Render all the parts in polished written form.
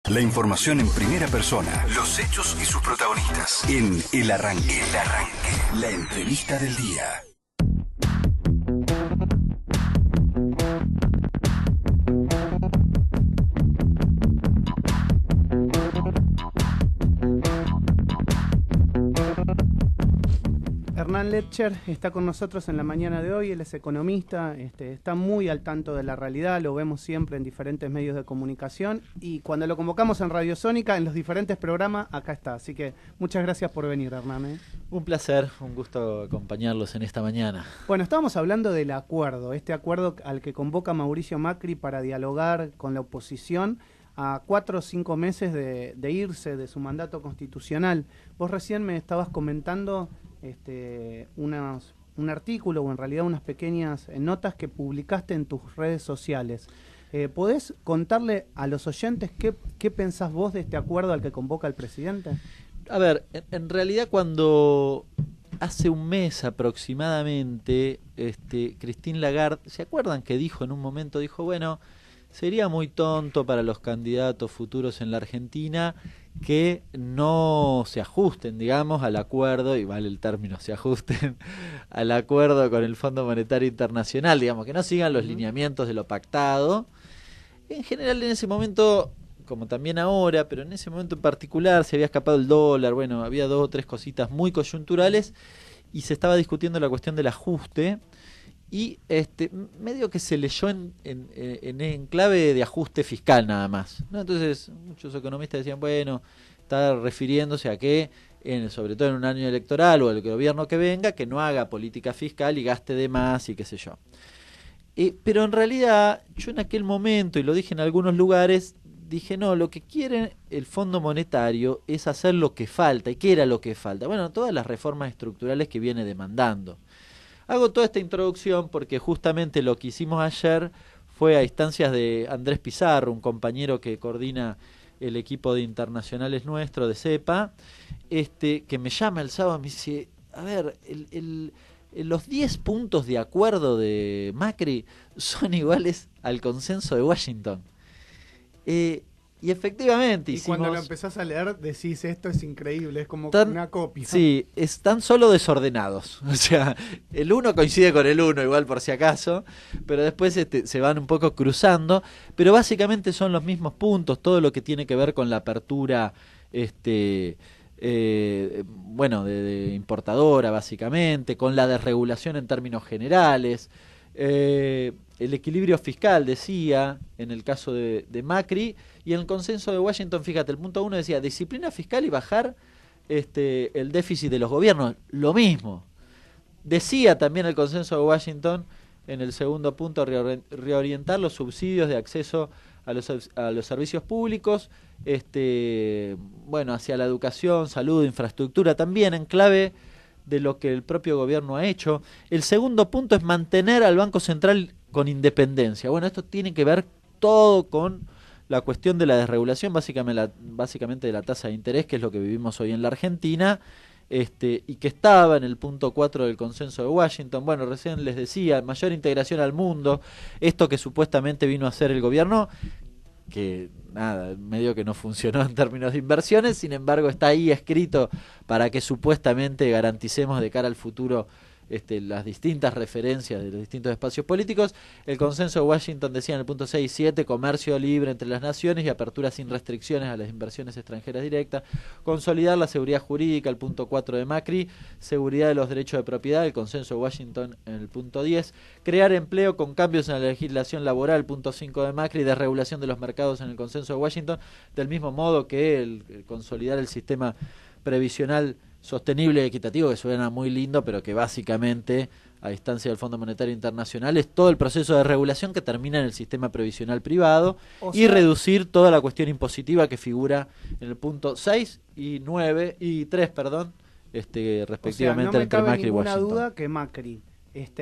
La información en primera persona, los hechos y sus protagonistas. En El Arranque. El Arranque. La entrevista del día. Hernán Lepcher está con nosotros en la mañana de hoy. Él es economista, está muy al tanto de la realidad, lo vemos siempre en diferentes medios de comunicación y cuando lo convocamos en Radio Sónica, en los diferentes programas, acá está. Así que muchas gracias por venir, Hernán. Un placer, un gusto acompañarlos en esta mañana. Bueno, estábamos hablando del acuerdo, este acuerdo al que convoca Mauricio Macri para dialogar con la oposición a 4 o 5 meses de irse de su mandato constitucional. Vos recién me estabas comentando un artículo o en realidad unas pequeñas notas que publicaste en tus redes sociales. ¿Podés contarle a los oyentes qué pensás vos de este acuerdo al que convoca el presidente? A ver, en realidad cuando hace un mes aproximadamente Christine Lagarde, ¿se acuerdan que dijo en un momento, bueno, sería muy tonto para los candidatos futuros en la Argentina que no se ajusten, digamos, al acuerdo, y vale el término, se ajusten al acuerdo con el Fondo Monetario Internacional, digamos, que no sigan los lineamientos de lo pactado? En general, en ese momento, como también ahora, pero en ese momento en particular, se había escapado el dólar, bueno, había 2 o 3 cositas muy coyunturales, y se estaba discutiendo la cuestión del ajuste, y medio que se leyó en clave de ajuste fiscal nada más, ¿no? Entonces muchos economistas decían, bueno, está refiriéndose a que sobre todo en un año electoral o el gobierno que venga, que no haga política fiscal y gaste de más y qué sé yo. Pero en realidad yo en aquel momento, y lo dije en algunos lugares, dije, no, lo que quiere el Fondo Monetario es hacer lo que falta. ¿Y qué era lo que falta? Bueno, todas las reformas estructurales que viene demandando. Hago toda esta introducción porque justamente lo que hicimos ayer fue a instancias de Andrés Pizarro, un compañero que coordina el equipo de internacionales nuestro, de CEPA, que me llama el sábado y me dice, a ver, los 10 puntos de acuerdo de Macri son iguales al consenso de Washington. Y efectivamente hicimos... Y cuando lo empezás a leer decís, esto es increíble, es como una copia. Sí, están solo desordenados. O sea, el uno coincide con el uno, igual por si acaso, pero después se van un poco cruzando, pero básicamente son los mismos puntos, todo lo que tiene que ver con la apertura, de importadora, básicamente, con la desregulación en términos generales, el equilibrio fiscal, decía, en el caso de Macri, y en el consenso de Washington, fíjate, el punto 1 decía, disciplina fiscal y bajar el déficit de los gobiernos, lo mismo. Decía también el consenso de Washington, en el segundo punto, reorientar los subsidios de acceso a los servicios públicos, hacia la educación, salud, infraestructura, también en clave de lo que el propio gobierno ha hecho. El segundo punto es mantener al Banco Central con independencia. Bueno, esto tiene que ver todo con la cuestión de la desregulación, básicamente de la tasa de interés, que es lo que vivimos hoy en la Argentina, y que estaba en el punto 4 del consenso de Washington. Bueno, recién les decía, mayor integración al mundo, esto que supuestamente vino a hacer el gobierno, que nada, medio que no funcionó en términos de inversiones, sin embargo está ahí escrito para que supuestamente garanticemos de cara al futuro las distintas referencias de los distintos espacios políticos. El consenso de Washington decía en el punto 6 y 7, comercio libre entre las naciones y apertura sin restricciones a las inversiones extranjeras directas, consolidar la seguridad jurídica, el punto 4 de Macri, seguridad de los derechos de propiedad, el consenso de Washington en el punto 10, crear empleo con cambios en la legislación laboral, el punto 5 de Macri, desregulación de los mercados en el consenso de Washington, del mismo modo que el consolidar el sistema previsional sostenible y equitativo, que suena muy lindo, pero que básicamente, a instancia del Fondo Monetario Internacional, es todo el proceso de regulación que termina en el sistema previsional privado, y reducir toda la cuestión impositiva que figura en el punto 6 y 9 y 3, respectivamente, no me entre cabe Macri y ninguna Washington. duda que Macri,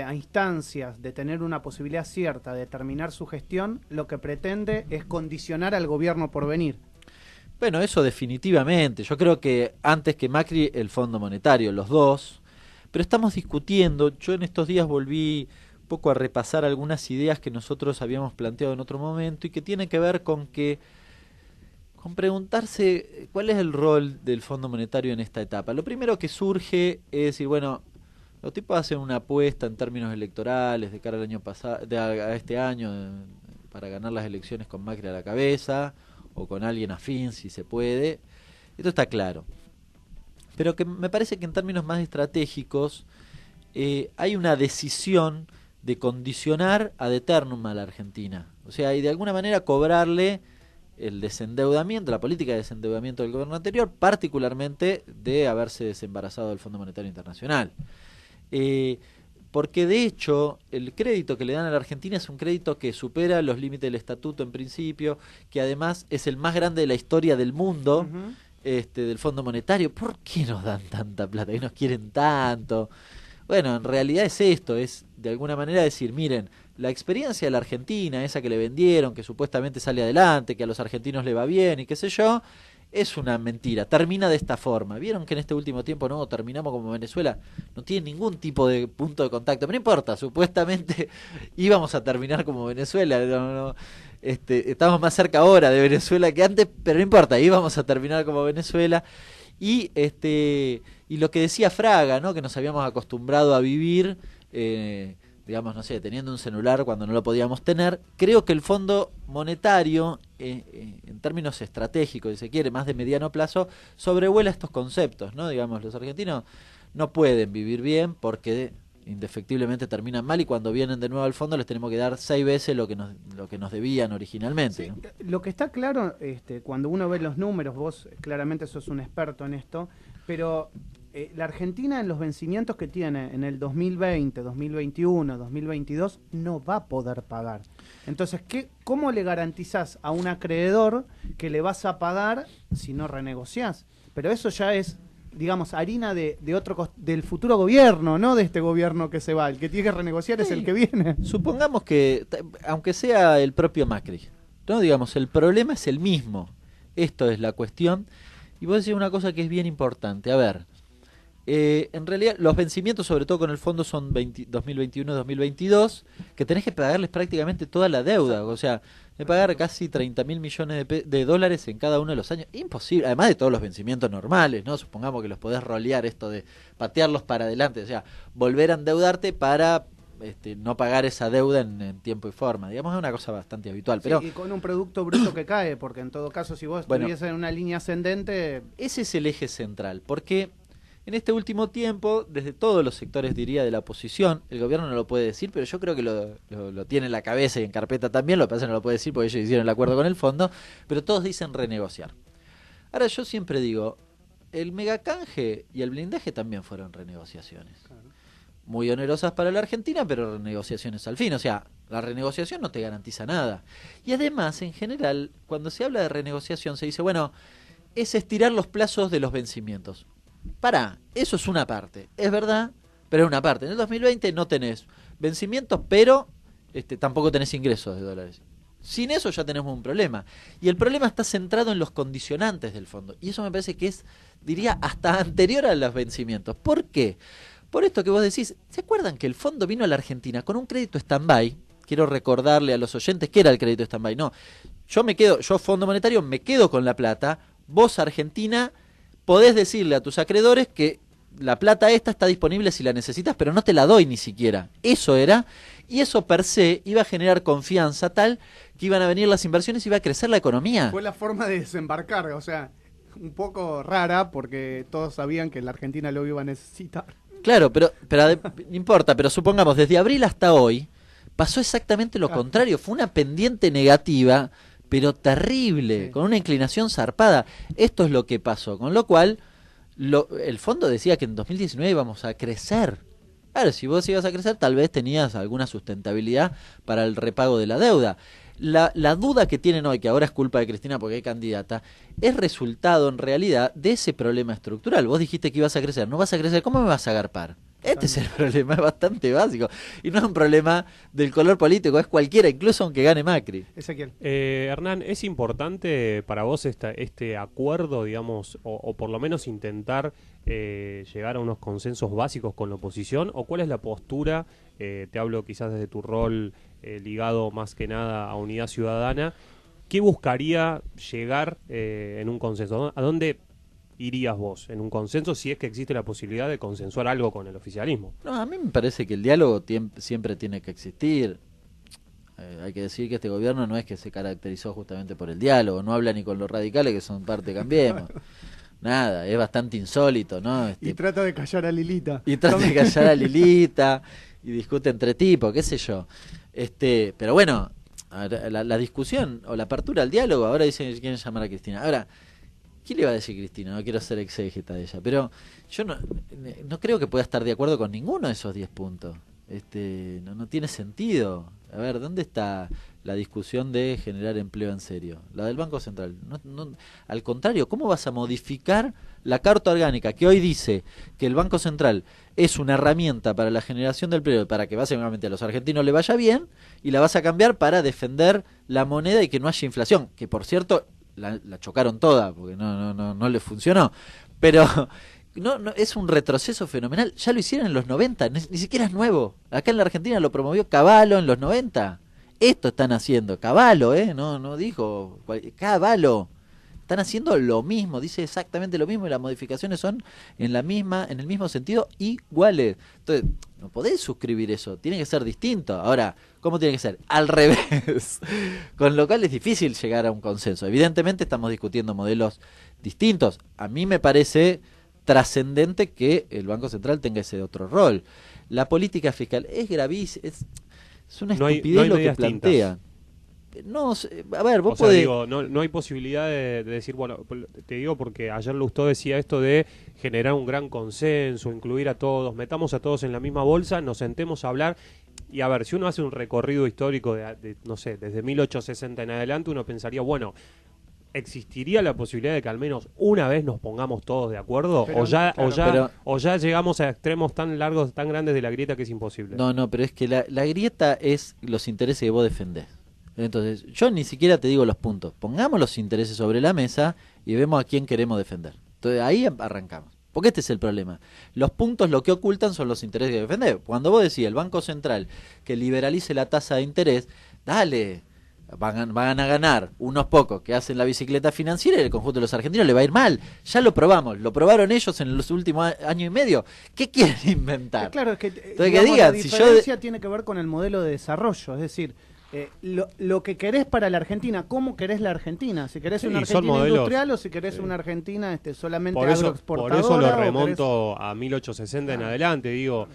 a instancias de tener una posibilidad cierta de terminar su gestión, lo que pretende es condicionar al gobierno por venir. Bueno, eso definitivamente. Yo creo que antes que Macri, el Fondo Monetario, los dos. Pero estamos discutiendo, yo en estos días volví un poco a repasar algunas ideas que nosotros habíamos planteado en otro momento y que tienen que ver con que con preguntarse cuál es el rol del Fondo Monetario en esta etapa. Lo primero que surge es decir, bueno, los tipos hacen una apuesta en términos electorales de cara al año pasado, a este año, para ganar las elecciones con Macri a la cabeza, o con alguien afín, si se puede. Esto está claro. Pero que me parece que en términos más estratégicos hay una decisión de condicionar ad eternum a la Argentina. O sea, y de alguna manera cobrarle el desendeudamiento, la política de desendeudamiento del gobierno anterior, particularmente de haberse desembarazado del Fondo Monetario Internacional. Porque de hecho el crédito que le dan a la Argentina es un crédito que supera los límites del estatuto en principio, que además es el más grande de la historia del mundo, del Fondo Monetario. ¿Por qué nos dan tanta plata? ¿Qué nos quieren tanto? Bueno, en realidad es esto, es de alguna manera decir, miren, la experiencia de la Argentina, esa que le vendieron, que supuestamente sale adelante, que a los argentinos le va bien y qué sé yo, es una mentira, termina de esta forma. ¿Vieron que en este último tiempo no terminamos como Venezuela? No tiene ningún tipo de punto de contacto, pero no importa, supuestamente íbamos a terminar como Venezuela, estamos más cerca ahora de Venezuela que antes, pero no importa, íbamos a terminar como Venezuela. Y lo que decía Fraga, ¿no? Que nos habíamos acostumbrado a vivir, digamos, no sé, teniendo un celular cuando no lo podíamos tener. Creo que el Fondo Monetario, en términos estratégicos, si se quiere, más de mediano plazo, sobrevuela estos conceptos, ¿no? Digamos, los argentinos no pueden vivir bien porque indefectiblemente terminan mal, y cuando vienen de nuevo al fondo les tenemos que dar 6 veces lo que nos debían originalmente. Sí, ¿no? lo que está claro, cuando uno ve los números, vos claramente sos un experto en esto, pero la Argentina en los vencimientos que tiene en el 2020, 2021, 2022 no va a poder pagar. Entonces, ¿cómo le garantizás a un acreedor que le vas a pagar si no renegociás? Pero eso ya es, digamos, harina de del futuro gobierno, no de este gobierno que se va. El que tiene que renegociar es el que viene. Supongamos que, aunque sea el propio Macri, ¿no? Digamos, el problema es el mismo. Esto es la cuestión. Y vos decís una cosa que es bien importante. A ver, en realidad los vencimientos, sobre todo con el fondo, son 2021-2022, que tenés que pagarles prácticamente toda la deuda. O sea, de pagar casi 30.000 millones de dólares en cada uno de los años. Imposible, además de todos los vencimientos normales, ¿no? Supongamos que los podés rolear, esto de patearlos para adelante, o sea, volver a endeudarte para no pagar esa deuda en tiempo y forma. Digamos, es una cosa bastante habitual. Pero sí, y con un producto bruto que cae, porque en todo caso, si vos estuviese en una línea ascendente... Ese es el eje central, porque en este último tiempo, desde todos los sectores, diría, de la oposición, el gobierno no lo puede decir, pero yo creo que lo tiene en la cabeza y en carpeta también, lo que pasa es que no lo puede decir porque ellos hicieron el acuerdo con el fondo, pero todos dicen renegociar. Ahora, yo siempre digo, el megacanje y el blindaje también fueron renegociaciones. Claro. Muy onerosas para la Argentina, pero renegociaciones al fin. O sea, la renegociación no te garantiza nada. Y además, en general, cuando se habla de renegociación, se dice, bueno, es estirar los plazos de los vencimientos. Pará, eso es una parte. Es verdad, pero es una parte. En el 2020 no tenés vencimientos, pero tampoco tenés ingresos de dólares. Sin eso ya tenemos un problema. Y el problema está centrado en los condicionantes del fondo. Y eso me parece que es, diría, hasta anterior a los vencimientos. ¿Por qué? Por esto que vos decís, ¿se acuerdan que el fondo vino a la Argentina con un crédito stand-by? Quiero recordarle a los oyentes qué era el crédito stand-by. No, yo Fondo Monetario me quedo con la plata, vos Argentina podés decirle a tus acreedores que la plata esta está disponible si la necesitas, pero no te la doy ni siquiera. Eso era, y eso per se iba a generar confianza tal que iban a venir las inversiones y iba a crecer la economía. Fue la forma de desembarcar, o sea, un poco rara porque todos sabían que la Argentina lo iba a necesitar. Claro, pero no importa, pero supongamos, desde abril hasta hoy, pasó exactamente lo contrario. Fue una pendiente negativa, pero terrible, sí, con una inclinación zarpada. Esto es lo que pasó, con lo cual el fondo decía que en 2019 íbamos a crecer. Claro, si vos ibas a crecer, tal vez tenías alguna sustentabilidad para el repago de la deuda. La duda que tienen hoy, que ahora es culpa de Cristina porque es candidata, es resultado en realidad de ese problema estructural. Vos dijiste que ibas a crecer, no vas a crecer, ¿cómo me vas a agarpar? Este es el problema, es bastante básico. Y no es un problema del color político, es cualquiera, incluso aunque gane Macri. Ezequiel. Hernán, ¿es importante para vos este acuerdo, digamos, o por lo menos intentar llegar a unos consensos básicos con la oposición? ¿O cuál es la postura, te hablo quizás desde tu rol ligado más que nada a Unidad Ciudadana, ¿qué buscaría llegar en un consenso? ¿A dónde irías vos en un consenso si es que existe la posibilidad de consensuar algo con el oficialismo? No, a mí me parece que el diálogo siempre tiene que existir. Hay que decir que este gobierno no es que se caracterizó justamente por el diálogo, no habla ni con los radicales que son parte de Cambiemos. Nada, es bastante insólito, ¿no? Y trata de callar a Lilita. Y trata de callar a Lilita y discute entre tipos, qué sé yo. Pero bueno, a ver, la discusión o la apertura al diálogo, ahora dicen que quieren llamar a Cristina. Ahora, ¿qué le va a decir Cristina? No quiero ser exégeta de ella, pero yo no creo que pueda estar de acuerdo con ninguno de esos 10 puntos. No tiene sentido. A ver, ¿dónde está la discusión de generar empleo en serio? La del Banco Central. Al contrario, ¿cómo vas a modificar la Carta Orgánica que hoy dice que el Banco Central es una herramienta para la generación del empleo, para que básicamente a los argentinos le vaya bien, y la vas a cambiar para defender la moneda y que no haya inflación? Que por cierto, la chocaron toda, porque no le funcionó. Pero no, es un retroceso fenomenal. Ya lo hicieron en los 90, ni siquiera es nuevo. Acá en la Argentina lo promovió Cavallo en los 90. Esto están haciendo, Cavallo, no dijo, Cavallo. Están haciendo lo mismo, dice exactamente lo mismo, y las modificaciones son en el mismo sentido, iguales. Entonces, no podés suscribir eso, tiene que ser distinto. Ahora, ¿cómo tiene que ser? Al revés. Con lo cual es difícil llegar a un consenso. Evidentemente estamos discutiendo modelos distintos. A mí me parece trascendente que el Banco Central tenga ese otro rol. La política fiscal es gravísima, es una estupidez lo que plantean. No, a ver, vos podés... digo, no hay posibilidad de decir, bueno, te digo porque ayer Lustó decía esto de generar un gran consenso, incluir a todos, metamos a todos en la misma bolsa, nos sentemos a hablar. Y a ver, si uno hace un recorrido histórico no sé, desde 1860 en adelante, uno pensaría, bueno, ¿existiría la posibilidad de que al menos una vez nos pongamos todos de acuerdo? ¿O ya llegamos a extremos tan largos, tan grandes de la grieta que es imposible? No, pero es que la grieta es los intereses que vos defendés. Entonces, yo ni siquiera te digo los puntos. Pongamos los intereses sobre la mesa y vemos a quién queremos defender. Entonces, ahí arrancamos. Porque este es el problema. Los puntos lo que ocultan son los intereses que defender. Cuando vos decís el Banco Central que liberalice la tasa de interés, dale, van a ganar unos pocos que hacen la bicicleta financiera y el conjunto de los argentinos le va a ir mal. Ya lo probamos, lo probaron ellos en los últimos años y medio. ¿Qué quieren inventar? Claro, es que, entonces, que digan, la diferencia tiene que ver con el modelo de desarrollo, es decir, lo que querés para la Argentina, ¿cómo querés la Argentina? Si querés una Argentina industrial o si querés una Argentina solamente agroexportadora. Por eso lo remonto a 1860 en adelante, digo,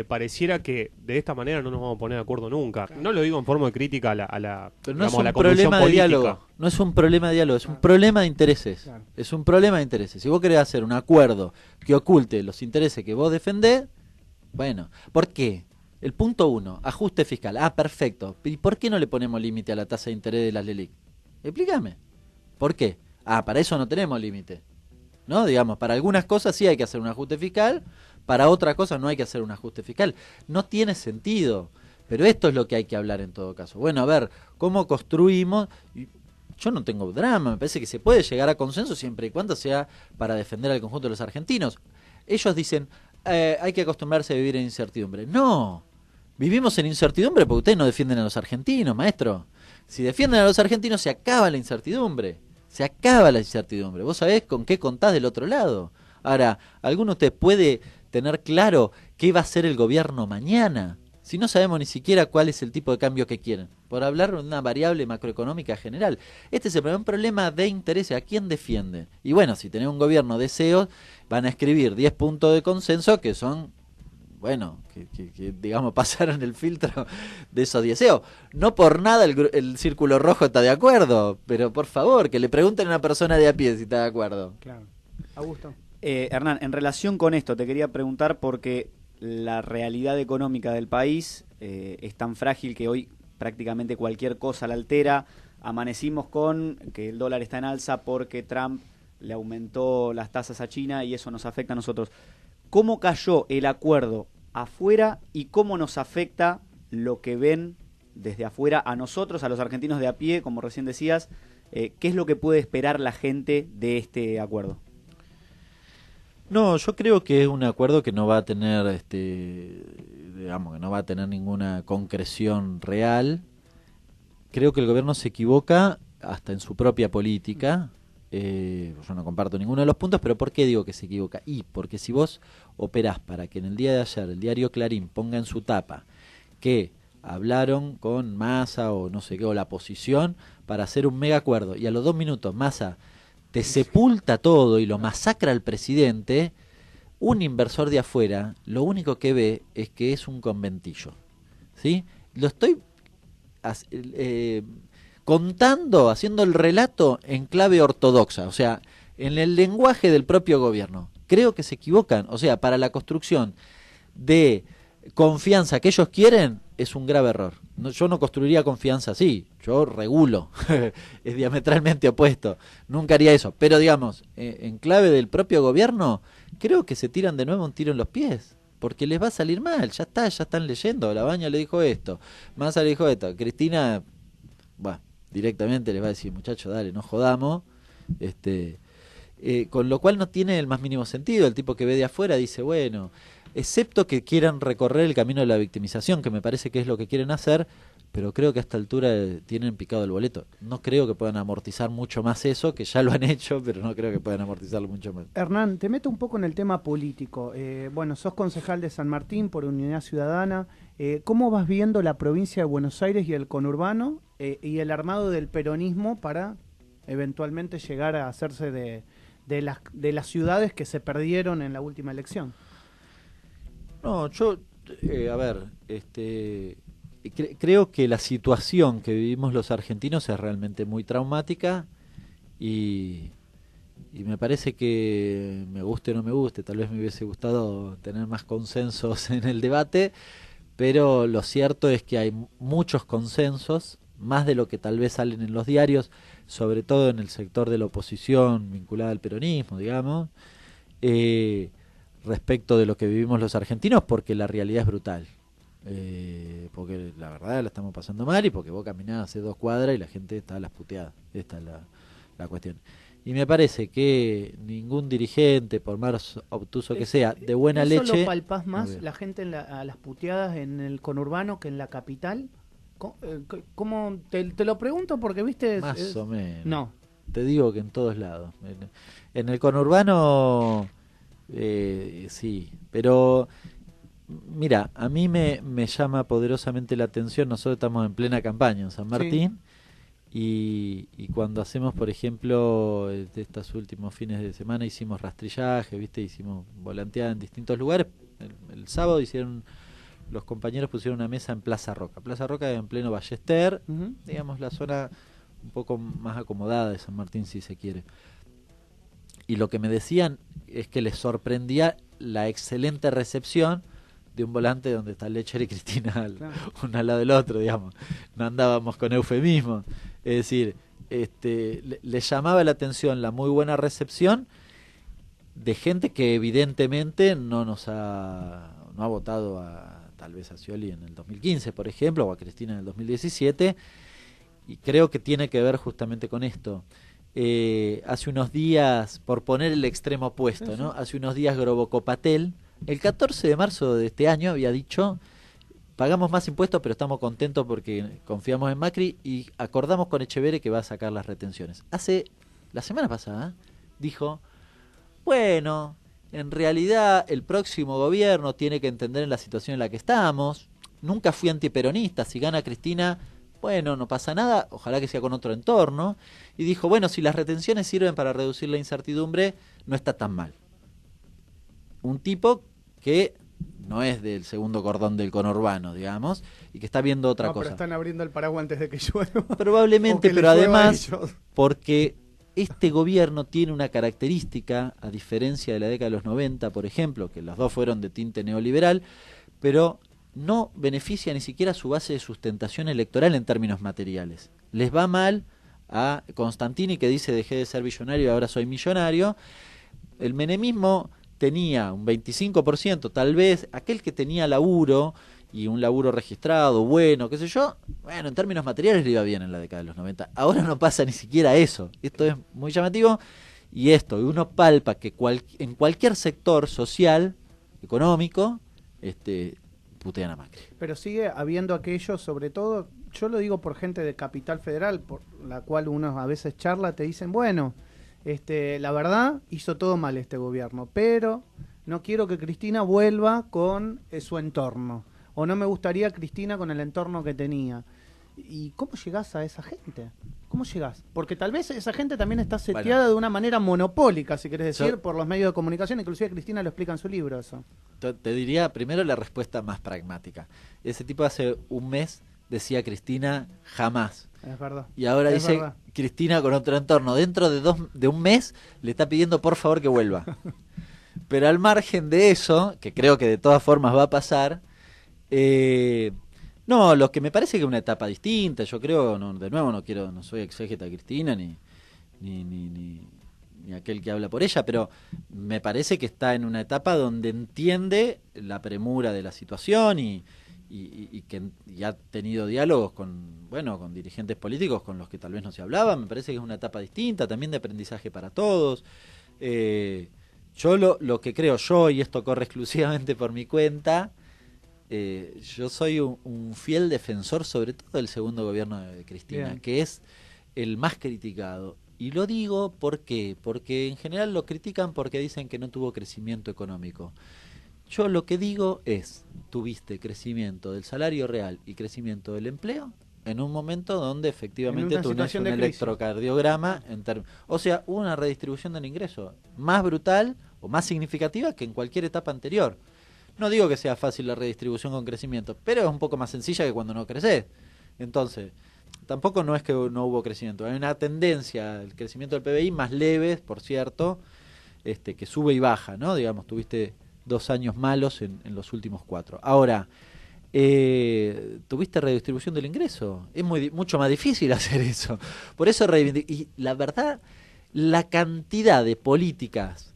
pareciera que de esta manera no nos vamos a poner de acuerdo nunca. No lo digo en forma de crítica a la Pero no es un problema de diálogo, no es un problema de diálogo, es un problema de intereses. Claro. Es un problema de intereses. Si vos querés hacer un acuerdo que oculte los intereses que vos defendés, bueno, ¿por qué? El punto 1, ajuste fiscal. Ah, perfecto. ¿Y por qué no le ponemos límite a la tasa de interés de las LELIQ? Explícame. ¿Por qué? Ah, para eso no tenemos límite. ¿No? Digamos, para algunas cosas sí hay que hacer un ajuste fiscal, para otras cosas no hay que hacer un ajuste fiscal. No tiene sentido. Pero esto es lo que hay que hablar en todo caso. Bueno, a ver, ¿cómo construimos? Yo no tengo drama, me parece que se puede llegar a consenso siempre y cuando sea para defender al conjunto de los argentinos. Ellos dicen, hay que acostumbrarse a vivir en incertidumbre. No. Vivimos en incertidumbre porque ustedes no defienden a los argentinos, maestro. Si defienden a los argentinos se acaba la incertidumbre. Se acaba la incertidumbre. ¿Vos sabés con qué contás del otro lado? Ahora, ¿alguno de ustedes puede tener claro qué va a hacer el gobierno mañana? Si no sabemos ni siquiera cuál es el tipo de cambio que quieren. Por hablar de una variable macroeconómica general. Este es un problema de interés. ¿A quién defienden? Y bueno, si tenés un gobierno de CEOs, van a escribir 10 puntos de consenso que son... Bueno, que digamos pasaron el filtro de esos 10 CEOs. No por nada el Círculo Rojo está de acuerdo, pero por favor, que le pregunten a una persona de a pie si está de acuerdo. Claro. Augusto. Hernán, en relación con esto, te quería preguntar porque la realidad económica del país es tan frágil que hoy prácticamente cualquier cosa la altera. Amanecimos con que el dólar está en alza porque Trump le aumentó las tasas a China y eso nos afecta a nosotros. ¿Cómo cayó el acuerdo afuera y cómo nos afecta lo que ven desde afuera a nosotros, a los argentinos de a pie, como recién decías? ¿Qué es lo que puede esperar la gente de este acuerdo? No, yo creo que es un acuerdo que no va a tener, digamos, que no va a tener ninguna concreción real. Creo que el gobierno se equivoca hasta en su propia política. Yo no comparto ninguno de los puntos, pero ¿por qué digo que se equivoca? Y porque si vos operás para que en el día de ayer el diario Clarín ponga en su tapa que hablaron con Massa o no sé qué, o la oposición para hacer un mega acuerdo, y a los 2 minutos Massa te sepulta todo y lo masacra al presidente, un inversor de afuera lo único que ve es que es un conventillo, ¿sí? Lo estoy contando, haciendo el relato en clave ortodoxa, o sea, en el lenguaje del propio gobierno. Creo que se equivocan, o sea, para la construcción de confianza que ellos quieren es un grave error. Yo no construiría confianza así, yo regulo, es diametralmente opuesto, nunca haría eso, pero digamos, en clave del propio gobierno, creo que se tiran de nuevo un tiro en los pies, porque les va a salir mal, ya están leyendo, Labaña le dijo esto, Massa le dijo esto, Cristina, bueno, directamente les va a decir, muchachos, dale, no jodamos, con lo cual no tiene el más mínimo sentido. El tipo que ve de afuera dice, bueno, excepto que quieran recorrer el camino de la victimización, que me parece que es lo que quieren hacer, pero creo que a esta altura tienen picado el boleto. No creo que puedan amortizar mucho más eso, que ya lo han hecho, pero no creo que puedan amortizarlo mucho más. Hernán, te meto un poco en el tema político. Bueno, sos concejal de San Martín por Unidad Ciudadana. ¿Cómo vas viendo la provincia de Buenos Aires y el conurbano y el armado del peronismo para eventualmente llegar a hacerse de las ciudades que se perdieron en la última elección? No, yo, a ver, creo que la situación que vivimos los argentinos es realmente muy traumática y me parece que, me guste o no me guste, tal vez me hubiese gustado tener más consensos en el debate, pero lo cierto es que hay muchos consensos, más de lo que tal vez salen en los diarios, sobre todo en el sector de la oposición vinculada al peronismo, digamos, respecto de lo que vivimos los argentinos, porque la realidad es brutal. Porque la verdad la estamos pasando mal y porque vos caminás hace 2 cuadras y la gente está a las puteadas. Esta es la cuestión. Y me parece que ningún dirigente, por más obtuso que sea, de buena leche... ¿Solo palpás más la gente a las puteadas en el conurbano que en la capital? ¿Cómo te lo pregunto porque, viste... Más o menos. No. Te digo que en todos lados. En el conurbano, sí. Pero, mira, a mí me llama poderosamente la atención. Nosotros estamos en plena campaña en San Martín. Sí. Y cuando hacemos, por ejemplo, de estos últimos fines de semana hicimos rastrillaje, ¿viste? Hicimos volanteada en distintos lugares. El sábado los compañeros pusieron una mesa en Plaza Roca. Plaza Roca en pleno Ballester, digamos la zona un poco más acomodada de San Martín, si se quiere. Y lo que me decían es que les sorprendía la excelente recepción de un volante donde está Lecher y Cristina uno al lado del otro, digamos. No andábamos con eufemismo. Es decir, les llamaba la atención la muy buena recepción de gente que evidentemente no ha votado tal vez a Scioli en el 2015, por ejemplo, o a Cristina en el 2017, y creo que tiene que ver justamente con esto. Hace unos días, por poner el extremo opuesto, ¿no? Hace unos días Grobocopatel, el 14 de marzo de este año, había dicho, pagamos más impuestos, pero estamos contentos porque confiamos en Macri y acordamos con Echeverri que va a sacar las retenciones. La semana pasada, dijo, bueno, en realidad el próximo gobierno tiene que entender en la situación en la que estamos, nunca fui antiperonista, si gana Cristina, bueno, no pasa nada, ojalá que sea con otro entorno, y dijo, bueno, si las retenciones sirven para reducir la incertidumbre, no está tan mal. Un tipo que no es del segundo cordón del conurbano, digamos, y que está viendo otra cosa. Pero están abriendo el paraguas antes de que llueva. Probablemente, pero además, porque este gobierno tiene una característica, a diferencia de la década de los 90, por ejemplo, que los dos fueron de tinte neoliberal, pero no beneficia ni siquiera su base de sustentación electoral en términos materiales. Les va mal a Constantini, que dice dejé de ser billonario y ahora soy millonario. El menemismo tenía un 25%, tal vez aquel que tenía laburo y un laburo registrado, bueno, qué sé yo, bueno, en términos materiales le iba bien en la década de los 90. Ahora no pasa ni siquiera eso. Esto es muy llamativo y uno palpa que en cualquier sector social, económico, putean a Macri. Pero sigue habiendo aquellos, sobre todo, yo lo digo por gente de Capital Federal, por la cual uno a veces charla, te dicen, bueno, la verdad hizo todo mal este gobierno, pero no quiero que Cristina vuelva con su entorno, o no me gustaría Cristina con el entorno que tenía. ¿Y cómo llegás a esa gente? ¿Cómo llegás? Porque tal vez esa gente también está seteada de una manera monopólica, si querés decir, por los medios de comunicación. Inclusive Cristina lo explica en su libro eso. Te diría primero la respuesta más pragmática. Ese tipo hace un mes decía Cristina jamás. Es verdad. Y ahora dice verdad. Cristina con otro entorno. Dentro de un mes le está pidiendo por favor que vuelva. Pero al margen de eso, que creo que de todas formas va a pasar, no, lo que me parece que es una etapa distinta, yo creo, de nuevo no soy exégeta de Cristina ni aquel que habla por ella, pero me parece que está en una etapa donde entiende la premura de la situación y que ha tenido diálogos con dirigentes políticos con los que tal vez no se hablaba. Me parece que es una etapa distinta, también de aprendizaje para todos. Yo lo que creo yo, y esto corre exclusivamente por mi cuenta, yo soy un fiel defensor sobre todo del segundo gobierno de Cristina, Bien. que es el más criticado. Y lo digo ¿por qué? Porque en general lo critican porque dicen que no tuvo crecimiento económico. Yo lo que digo es, tuviste crecimiento del salario real y crecimiento del empleo en un momento donde efectivamente tú tenés un electrocardiograma, o sea, una redistribución del ingreso más brutal o más significativa que en cualquier etapa anterior. No digo que sea fácil la redistribución con crecimiento, pero es un poco más sencilla que cuando no creces. Entonces, tampoco no es que no hubo crecimiento. Hay una tendencia al crecimiento del PBI más leve, por cierto, que sube y baja, ¿no? Digamos, tuviste 2 años malos en los últimos 4. Ahora, tuviste redistribución del ingreso. Es mucho más difícil hacer eso. Por eso y la verdad, la cantidad de políticas,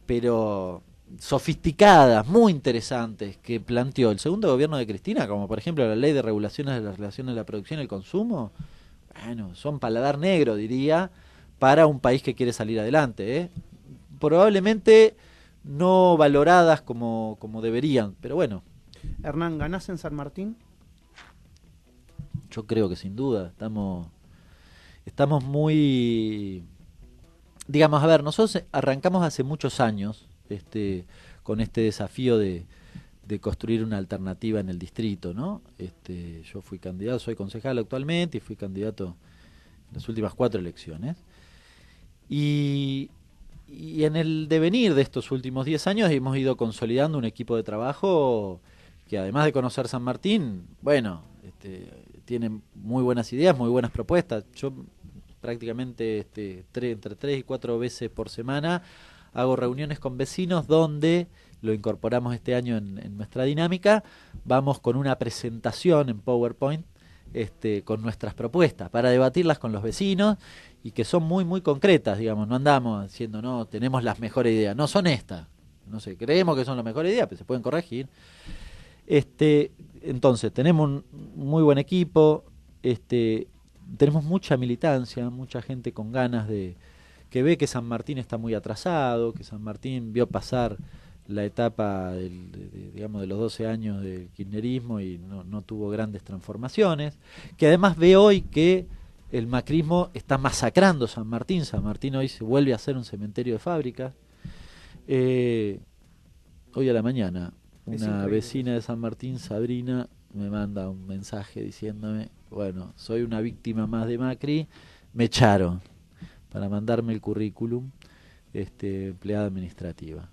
pero sofisticadas, muy interesantes, que planteó el segundo gobierno de Cristina, como por ejemplo la ley de regulaciones de las relaciones de la producción y el consumo, bueno, son paladar negro, diría, para un país que quiere salir adelante, probablemente no valoradas como deberían, pero bueno. Hernán, ¿ganás en San Martín? Yo creo que sin duda, estamos muy, digamos, a ver, nosotros arrancamos hace muchos años con este desafío de construir una alternativa en el distrito, ¿no? Yo fui candidato, soy concejal actualmente y fui candidato en las últimas 4 elecciones. Y en el devenir de estos últimos 10 años hemos ido consolidando un equipo de trabajo que, además de conocer San Martín, bueno, tiene muy buenas ideas, muy buenas propuestas. Yo prácticamente entre 3 y 4 veces por semana hago reuniones con vecinos donde lo incorporamos este año en nuestra dinámica. Vamos con una presentación en PowerPoint con nuestras propuestas para debatirlas con los vecinos y que son muy muy concretas, digamos, no andamos diciendo no, tenemos las mejores ideas, no, son estas, no sé, creemos que son las mejores ideas, pero se pueden corregir. Entonces, tenemos un muy buen equipo, tenemos mucha militancia, mucha gente con ganas que ve que San Martín está muy atrasado, que San Martín vio pasar la etapa digamos, de los 12 años del kirchnerismo y no tuvo grandes transformaciones, que además ve hoy que el macrismo está masacrando San Martín. San Martín hoy se vuelve a ser un cementerio de fábricas. Hoy a la mañana una vecina de San Martín, Sabrina, me manda un mensaje diciéndome, bueno, soy una víctima más de Macri, me echaron, para mandarme el currículum, empleada administrativa.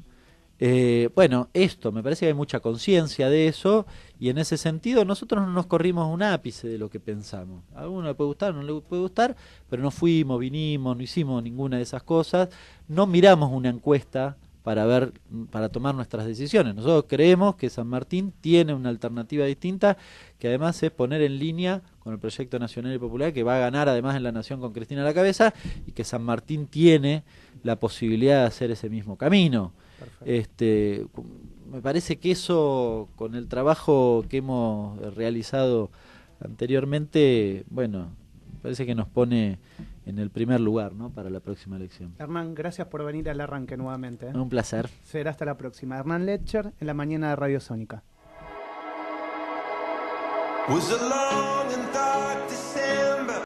Bueno, esto, me parece que hay mucha conciencia de eso, y en ese sentido nosotros no nos corrimos un ápice de lo que pensamos. A alguno le puede gustar, no le puede gustar, pero no fuimos, vinimos, no hicimos ninguna de esas cosas, no miramos una encuesta para tomar nuestras decisiones. Nosotros creemos que San Martín tiene una alternativa distinta, que además es poner en línea con el proyecto nacional y popular, que va a ganar además en la Nación con Cristina a la cabeza, y que San Martín tiene la posibilidad de hacer ese mismo camino. Me parece que eso, con el trabajo que hemos realizado anteriormente, bueno, parece que nos pone en el primer lugar, ¿no?, para la próxima elección. Hernán, gracias por venir al arranque nuevamente. Un placer. Será hasta la próxima. Hernán Letcher, en la mañana de Radio Sónica. Was a long and dark December.